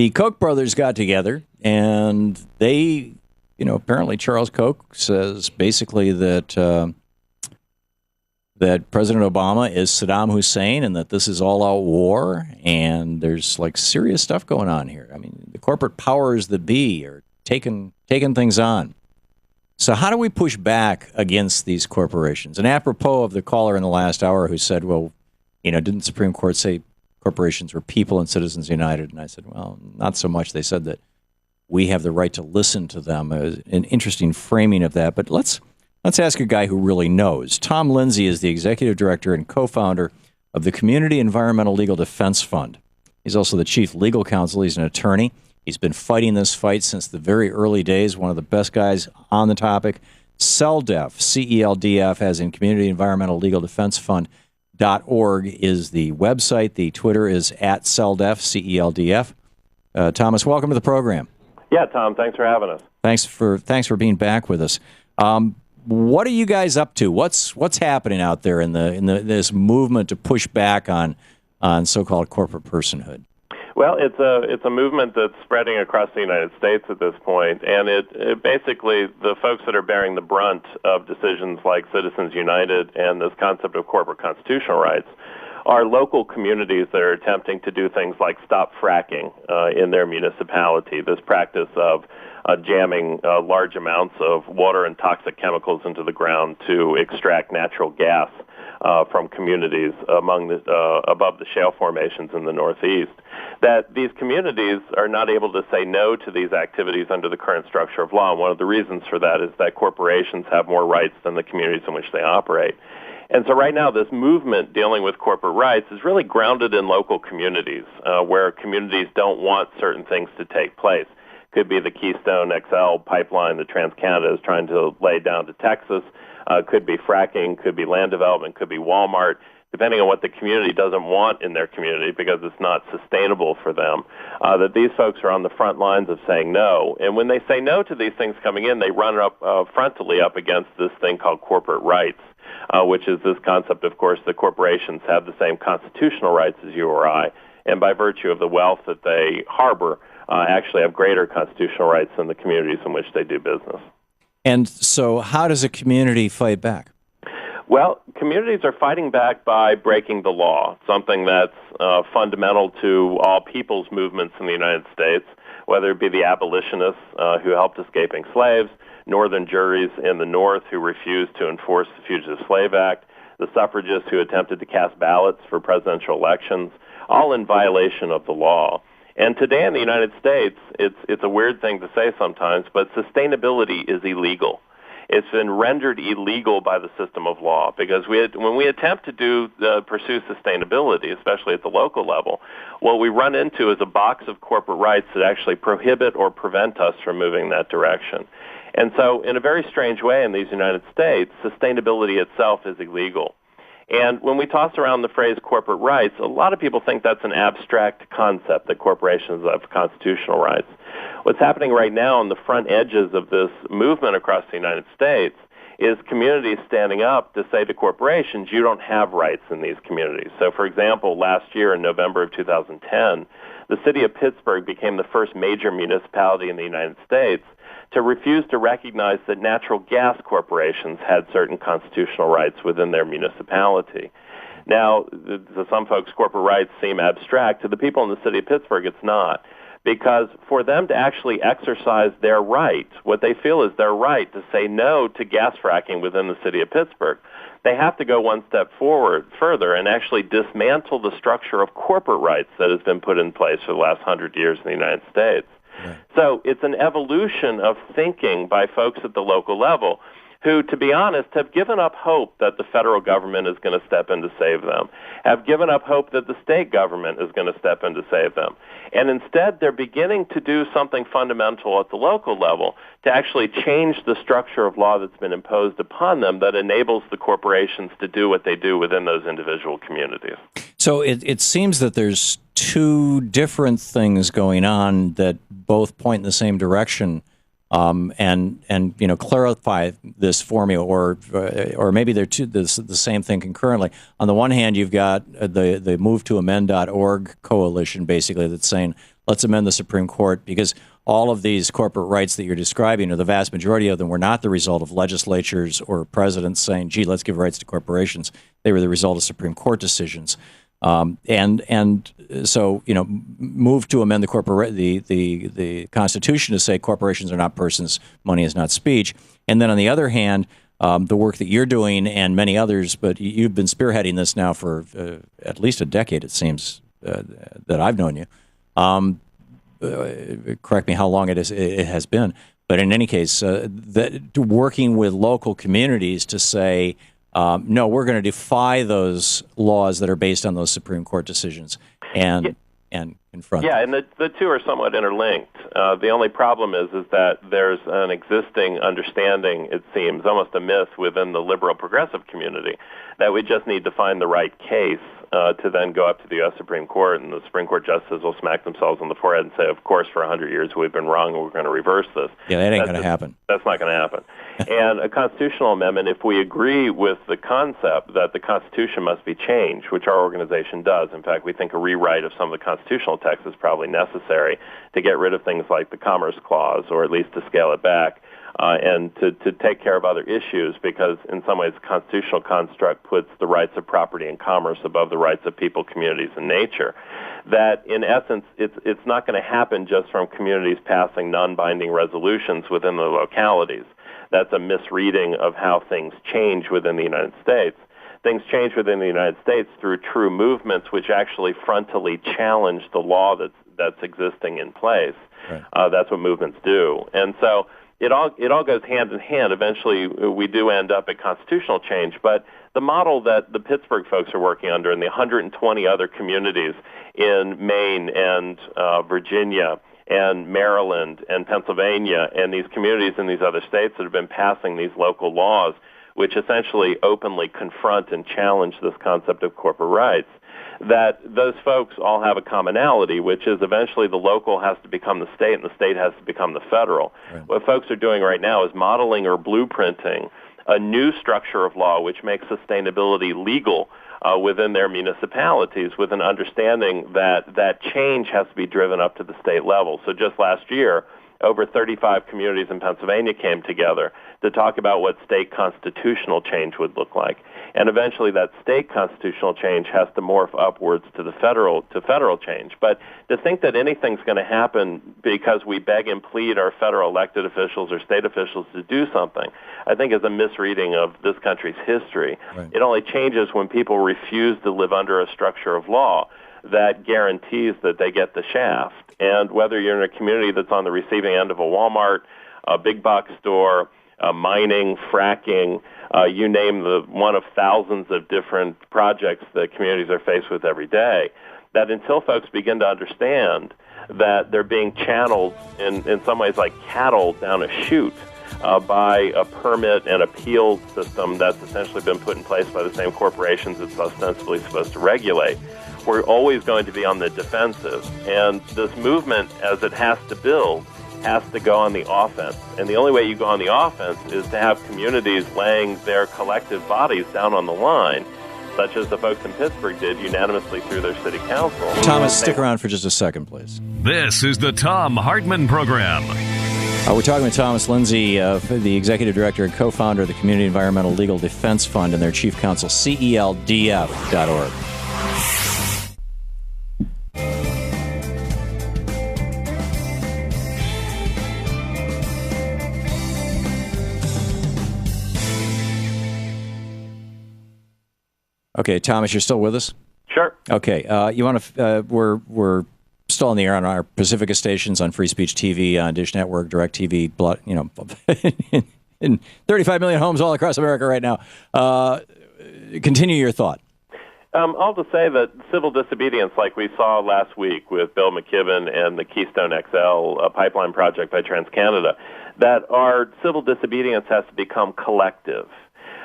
The Koch brothers got together, and they, apparently Charles Koch says basically that that President Obama is Saddam Hussein and that this is all-out war, and there's like serious stuff going on here. I mean, the corporate powers that be are taking things on. So how do we push back against these corporations? And apropos of the caller in the last hour who said, well, didn't the Supreme Court say corporations were people and citizens united? And I said, well, not so much. They said that we have the right to listen to them. An interesting framing of that. But let's ask a guy who really knows. Tom Linzey is the executive director and co-founder of the Community Environmental Legal Defense Fund. He's also the chief legal counsel. He's an attorney. He's been fighting this fight since the very early days, one of the best guys on the topic. CELDF, C-E-L-D-F, as in Community Environmental Legal Defense Fund.org is the website. The Twitter is at CELDF, C-E-L-D-F. Thomas, welcome to the program. Yeah, Tom, thanks for having us. Thanks for being back with us. What are you guys up to? What's happening out there in this movement to push back on so-called corporate personhood? Well, it's a movement that's spreading across the United States at this point, and it basically, the folks that are bearing the brunt of decisions like Citizens United and this concept of corporate constitutional rights are local communities that are attempting to do things like stop fracking in their municipality, this practice of jamming large amounts of water and toxic chemicals into the ground to extract natural gas from communities above the shale formations in the Northeast, that these communities are not able to say no to these activities under the current structure of law. And one of the reasons for that is that corporations have more rights than the communities in which they operate. And so right now, this movement dealing with corporate rights is really grounded in local communities, where communities don't want certain things to take place. Could be the Keystone XL pipeline that TransCanada is trying to lay down to Texas. Could be fracking, could be land development, could be Walmart, depending on what the community doesn't want in their community because it's not sustainable for them, that these folks are on the front lines of saying no. And when they say no to these things coming in, they run up frontally up against this thing called corporate rights, which is this concept, of course, that corporations have the same constitutional rights as you or I, and by virtue of the wealth that they harbor, actually have greater constitutional rights than the communities in which they do business. And so how does a community fight back? Well, communities are fighting back by breaking the law, something that's fundamental to all people's movements in the United States, whether it be the abolitionists who helped escaping slaves, northern juries in the North who refused to enforce the Fugitive Slave Act, the suffragists who attempted to cast ballots for presidential elections, all in violation of the law. And today in the United States, it's a weird thing to say sometimes, but sustainability is illegal. It's been rendered illegal by the system of law because when we attempt to pursue sustainability, especially at the local level, what we run into is a box of corporate rights that actually prohibit or prevent us from moving that direction. And so in a very strange way in these United States, sustainability itself is illegal. And when we toss around the phrase corporate rights, a lot of people think that's an abstract concept, that corporations have constitutional rights. What's happening right now on the front edges of this movement across the United States is communities standing up to say to corporations, you don't have rights in these communities. So, for example, last year in November of 2010, the city of Pittsburgh became the first major municipality in the United States to refuse to recognize that natural gas corporations had certain constitutional rights within their municipality. Now, to some folks, corporate rights seem abstract. To the people in the city of Pittsburgh, it's not. Because for them to actually exercise their right, what they feel is their right to say no to gas fracking within the city of Pittsburgh, they have to go one step further and actually dismantle the structure of corporate rights that has been put in place for the last 100 years in the United States. Right. So it's an evolution of thinking by folks at the local level who, to be honest, have given up hope that the federal government is going to step in to save them, have given up hope that the state government is going to step in to save them. And instead, they're beginning to do something fundamental at the local level to actually change the structure of law that's been imposed upon them that enables the corporations to do what they do within those individual communities. So it seems that there's two different things going on that both point in the same direction. And clarify this for me, or maybe they're the same thing concurrently. On the one hand, you've got the Move to Amend.org coalition, basically, that's saying, let's amend the Supreme Court, because all of these corporate rights that you're describing, or the vast majority of them, were not the result of legislatures or presidents saying, gee, let's give rights to corporations. They were the result of Supreme Court decisions. And so, move to amend the Constitution to say corporations are not persons, money is not speech. And then on the other hand, the work that you're doing and many others, but you've been spearheading this now for at least a decade, it seems, that I've known you. Correct me how long it has been. But in any case, that working with local communities to say, no, we're going to defy those laws that are based on those Supreme Court decisions and confront them. And the two are somewhat interlinked. The only problem is that there's an existing understanding, it seems, almost a myth within the liberal progressive community, that we just need to find the right case to then go up to the U.S. Supreme Court, and the Supreme Court justices will smack themselves on the forehead and say, of course, for 100 years we've been wrong and we're going to reverse this. Yeah, that ain't going to happen. That's not going to happen. And a constitutional amendment, if we agree with the concept that the Constitution must be changed, which our organization does. In fact, we think a rewrite of some of the constitutional text is probably necessary to get rid of things like the Commerce Clause, or at least to scale it back. And to take care of other issues, because in some ways the constitutional construct puts the rights of property and commerce above the rights of people, communities, and nature. That in essence, it's not going to happen just from communities passing non-binding resolutions within the localities. That's a misreading of how things change within the United States. Things change within the United States through true movements which actually frontally challenge the law that's existing in place. Right. That's what movements do. And so it all goes hand in hand. Eventually, we do end up at constitutional change. But the model that the Pittsburgh folks are working under, and the 120 other communities in Maine and Virginia and Maryland and Pennsylvania, and these communities in these other states that have been passing these local laws, which essentially openly confront and challenge this concept of corporate rights, that those folks all have a commonality, which is eventually the local has to become the state and the state has to become the federal. Right. What folks are doing right now is modeling or blueprinting a new structure of law which makes sustainability legal within their municipalities, with an understanding that change has to be driven up to the state level. So just last year, over 35 communities in Pennsylvania came together to talk about what state constitutional change would look like. And eventually that state constitutional change has to morph upwards to the federal change. But to think that anything's going to happen because we beg and plead our federal elected officials or state officials to do something, I think is a misreading of this country's history. Right. It only changes when people refuse to live under a structure of law that guarantees that they get the shaft. And whether you're in a community that's on the receiving end of a Walmart, a big box store, mining, fracking, you name the one of thousands of different projects that communities are faced with every day, that until folks begin to understand that they're being channeled in some ways like cattle down a chute by a permit and appeal system that's essentially been put in place by the same corporations it's ostensibly supposed to regulate, we're always going to be on the defensive. And this movement, as it has to build, has to go on the offense. And the only way you go on the offense is to have communities laying their collective bodies down on the line, such as the folks in Pittsburgh did unanimously through their city council. Thomas, stick around for just a second, please. This is the Thom Hartmann Program. We're talking with Thomas Linzey, the executive director and co-founder of the Community Environmental Legal Defense Fund, and their chief counsel, CELDF.org. Okay, Thomas, you're still with us? Sure. Okay, you want to? We're still on the air on our Pacifica stations, on Free Speech TV, on Dish Network, DirecTV, in 35 million homes all across America right now. Continue your thought. I'll just say that civil disobedience, like we saw last week with Bill McKibben and the Keystone XL pipeline project by TransCanada, that our civil disobedience has to become collective.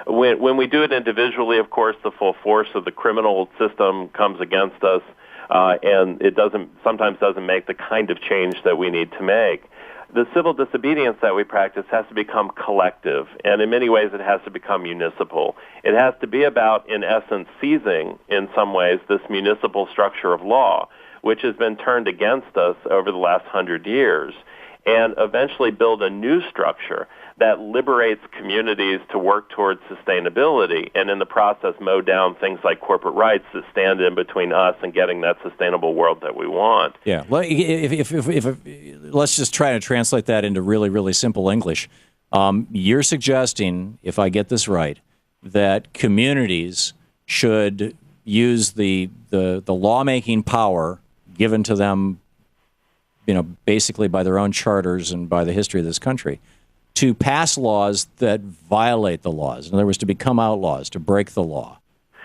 When we do it individually, of course, the full force of the criminal system comes against us, and it sometimes doesn't make the kind of change that we need to make. The civil disobedience that we practice has to become collective, and in many ways it has to become municipal. It has to be about, in essence, seizing, in some ways, this municipal structure of law, which has been turned against us over the last 100 years, and eventually build a new structure that liberates communities to work towards sustainability, and in the process mow down things like corporate rights that stand in between us and getting that sustainable world that we want. Yeah. If let's just try to translate that into really, really simple English. You're suggesting, if I get this right, that communities should use the lawmaking power given to them, basically by their own charters and by the history of this country, to pass laws that violate the laws. In other words, to become outlaws, to break the law,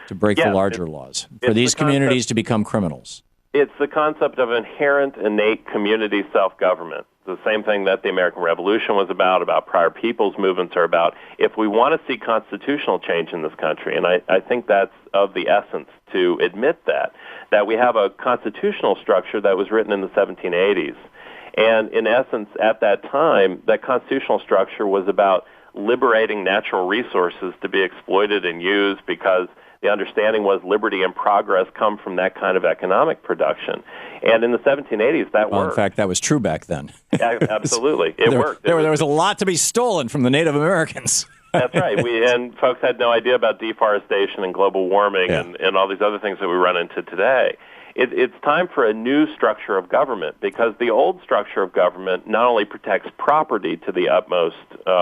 to break the larger laws, for these communities to become criminals. It's the concept of inherent, innate community self-government. The same thing that the American Revolution was about prior people's movements are about. If we want to see constitutional change in this country, and I think that's of the essence to admit that we have a constitutional structure that was written in the 1780s. And in essence, at that time, that constitutional structure was about liberating natural resources to be exploited and used, because the understanding was liberty and progress come from that kind of economic production. And in the 1780s, that worked. In fact, that was true back then. Absolutely. It worked. There was a lot to be stolen from the Native Americans. That's right. And folks had no idea about deforestation and global warming and all these other things that we run into today. It's time for a new structure of government, because the old structure of government not only protects property to the utmost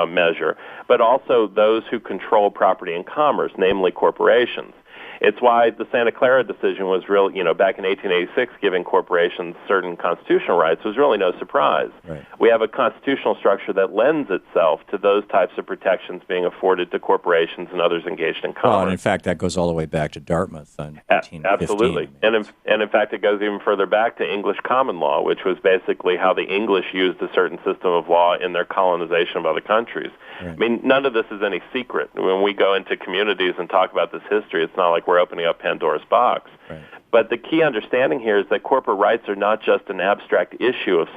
measure, but also those who control property and commerce, namely corporations. It's why the Santa Clara decision was back in 1886, giving corporations certain constitutional rights was really no surprise. Right. We have a constitutional structure that lends itself to those types of protections being afforded to corporations and others engaged in commerce. Well, and in fact, that goes all the way back to Dartmouth in 1815. Absolutely. And in fact, it goes even further back to English common law, which was basically how the English used a certain system of law in their colonization of other countries. Right. I mean, none of this is any secret. When we go into communities and talk about this history, it's not like we're opening up Pandora's box. Right. But the key understanding here is that corporate rights are not just an abstract issue of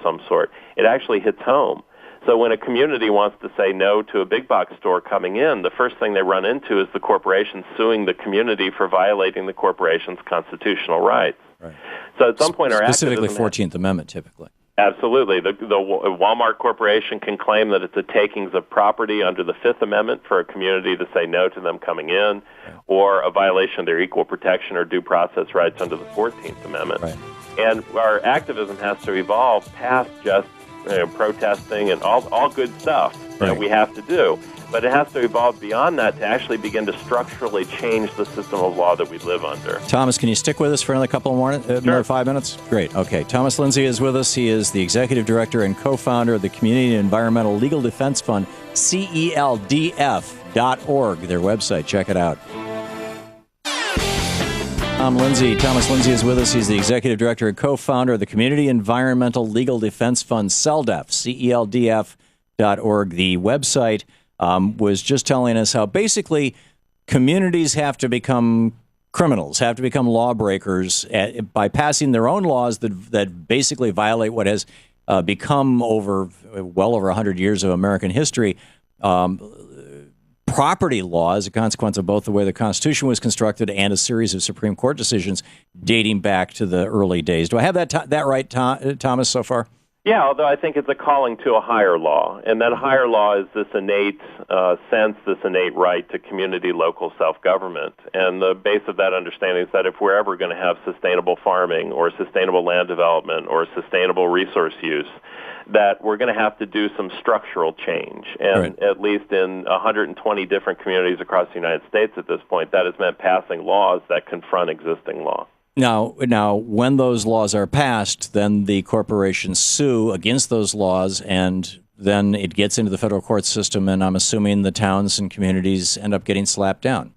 some sort. It actually hits home. So when a community wants to say no to a big box store coming in, the first thing they run into is the corporation suing the community for violating the corporation's constitutional rights. Right. So at some point, our specifically activism 14th Amendment, typically. Absolutely. The Walmart Corporation can claim that it's a takings of property under the Fifth Amendment for a community to say no to them coming in, or a violation of their equal protection or due process rights under the 14th Amendment. Right. And our activism has to evolve past just protesting and all good stuff that we have to do. But it has to evolve beyond that to actually begin to structurally change the system of law that we live under. Thomas, can you stick with us for another couple more, another 5 minutes? Great. Okay. Thomas Linzey is with us. He is the executive director and co-founder of the Community Environmental Legal Defense Fund, CELDF.org, their website. Check it out. Thomas Linzey is with us. He's the executive director and co-founder of the Community Environmental Legal Defense Fund, CELDF, CELDF.org. The website was just telling us how basically communities have to become criminals, have to become lawbreakers by passing their own laws that basically violate what has become well over 100 years of American history. Property law as a consequence of both the way the Constitution was constructed and a series of Supreme Court decisions dating back to the early days. Do I have that right, Thomas, so far? Yeah, although I think it's a calling to a higher law, and that higher law is this innate sense, this innate right to community local self-government. And the base of that understanding is that if we're ever going to have sustainable farming or sustainable land development or sustainable resource use, that we're going to have to do some structural change. And at least in 120 different communities across the United States at this point, that has meant passing laws that confront existing law. Now, when those laws are passed, then the corporations sue against those laws, and then it gets into the federal court system, and I'm assuming the towns and communities end up getting slapped down.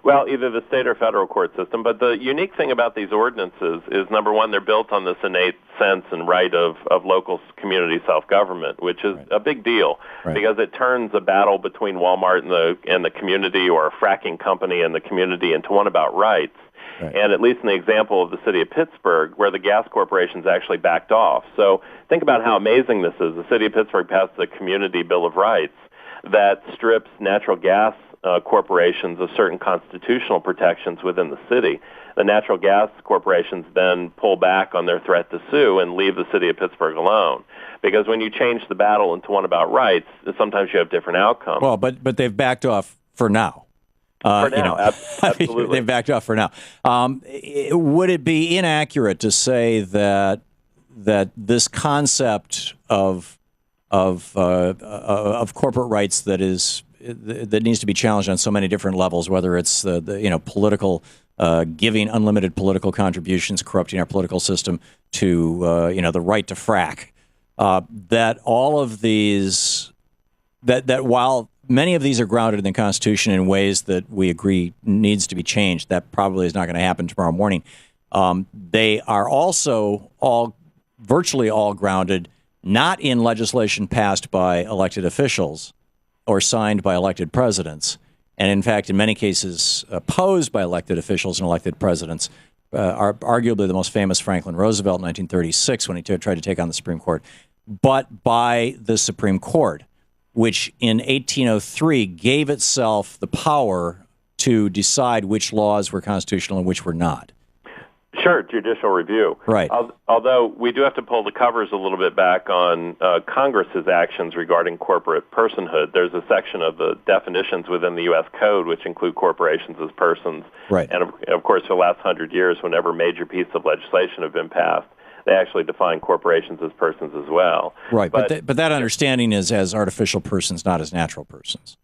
Well, either the state or federal court system. But the unique thing about these ordinances is, number one, they're built on this innate sense and right of local community self-government, which is a big deal because it turns a battle between Walmart and the community, or a fracking company and the community, into one about rights. And at least in the example of the city of Pittsburgh, where the gas corporations actually backed off. So think about how amazing this is. The city of Pittsburgh passed the Community Bill of Rights that strips natural gas corporations of certain constitutional protections within the city. The natural gas corporations then pull back on their threat to sue and leave the city of Pittsburgh alone. Because when you change the battle into one about rights, sometimes you have different outcomes. Well, but they've backed off for now. For now, absolutely. They've backed off for now. Would it be inaccurate to say that this concept of corporate rights that needs to be challenged on so many different levels, whether it's the political giving unlimited political contributions, corrupting our political system, to the right to frack, that all of these that while many of these are grounded in the Constitution in ways that we agree needs to be changed, that probably is not going to happen tomorrow morning. They are also virtually all grounded not in legislation passed by elected officials or signed by elected presidents, and in fact, in many cases, opposed by elected officials and elected presidents. Are arguably the most famous Franklin Roosevelt in 1936 when he tried to take on the Supreme Court, but by the Supreme Court, which in 1803 gave itself the power to decide which laws were constitutional and which were not. Sure, judicial review. Right. Although we do have to pull the covers a little bit back on Congress's actions regarding corporate personhood. There's a section of the definitions within the U.S. Code which include corporations as persons. Right. And of course, for the last 100 years, whenever major pieces of legislation have been passed, they actually define corporations as persons as well. Right. But that understanding is as artificial persons, not as natural persons.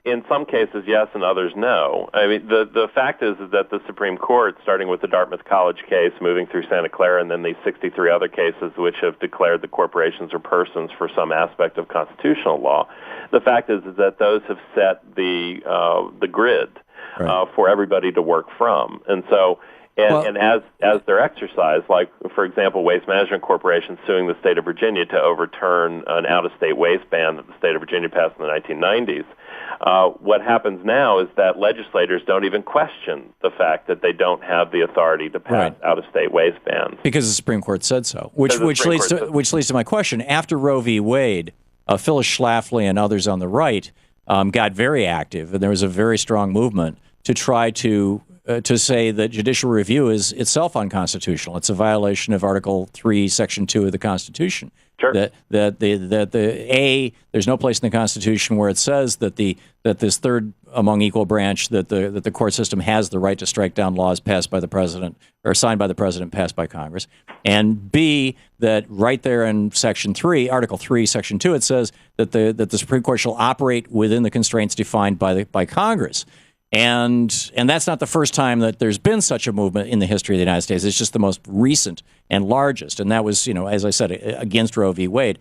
In some cases, yes, and others, no. I mean, the fact is that the Supreme Court, starting with the Dartmouth College case, moving through Santa Clara, and then these 63 other cases which have declared that corporations are persons for some aspect of constitutional law, the fact is that those have set the grid for everybody to work from. And so, and as they're exercised, like, for example, Waste Management Corporation suing the state of Virginia to overturn an out-of-state waste ban that the state of Virginia passed in the 1990s, what happens now is that legislators don't even question the fact that they don't have the authority to pass out-of-state waste bans. Because the Supreme Court said so, which leads to my question. After Roe v. Wade, Phyllis Schlafly and others on the right got very active, and there was a very strong movement to try to say that judicial review is itself unconstitutional. It's a violation of Article 3, Section 2 of the Constitution. Sure. There's no place in the Constitution where it says that this third among equal branch, that the court system has the right to strike down laws passed by the president or signed by the president, passed by Congress. And B, that right there in Section 3, Article 3, Section 2, it says that the Supreme Court shall operate within the constraints defined by Congress. And that's not the first time that there's been such a movement in the history of the United States. It's just the most recent and largest. And that was, as I said, against Roe v. Wade.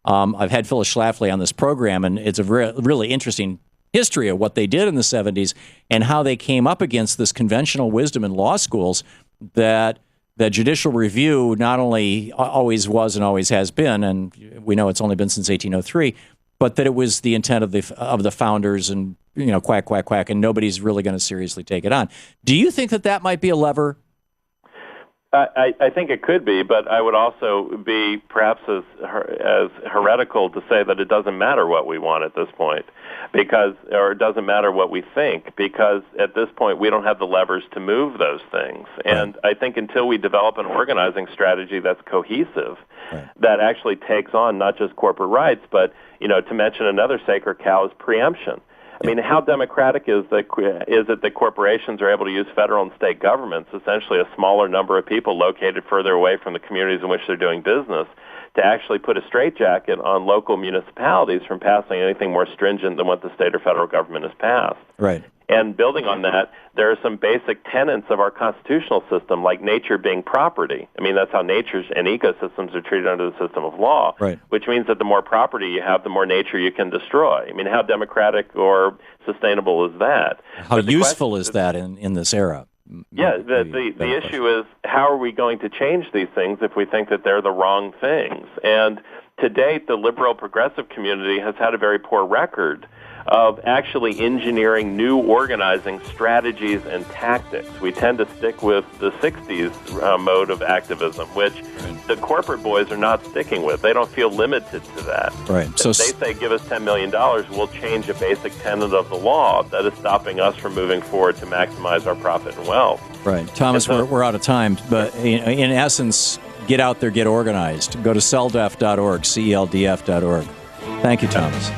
I've had Phyllis Schlafly on this program, and it's a really interesting history of what they did in the 70s and how they came up against this conventional wisdom in law schools that judicial review not only always was and always has been, and we know it's only been since 1803, but that it was the intent of the founders and, quack, quack, quack, and nobody's really going to seriously take it on. Do you think that might be a lever? I think it could be, but I would also be perhaps as heretical to say that it doesn't matter what we want at this point, or it doesn't matter what we think, because at this point we don't have the levers to move those things. And I think until we develop an organizing strategy that's cohesive, that actually takes on not just corporate rights, but, to mention another sacred cow is preemption. I mean, how democratic is it that corporations are able to use federal and state governments, essentially a smaller number of people located further away from the communities in which they're doing business, to actually put a straitjacket on local municipalities from passing anything more stringent than what the state or federal government has passed? Right. And building on that, there are some basic tenets of our constitutional system, like nature being property. I mean, that's how nature and ecosystems are treated under the system of law, which means that the more property you have, the more nature you can destroy. I mean, how democratic or sustainable is that? How useful is that in this era? Yeah, the issue is, how are we going to change these things if we think that they're the wrong things? And to date, the liberal progressive community has had a very poor record of actually engineering new organizing strategies and tactics. We tend to stick with the 60s mode of activism, which the corporate boys are not sticking with. They don't feel limited to that. Right. So they say, give us $10 million, we'll change a basic tenet of the law that is stopping us from moving forward to maximize our profit and wealth. Right. Thomas, we're out of time, but in essence, get out there, get organized. Go to celdf.org, celdf.org. Thank you, Thomas.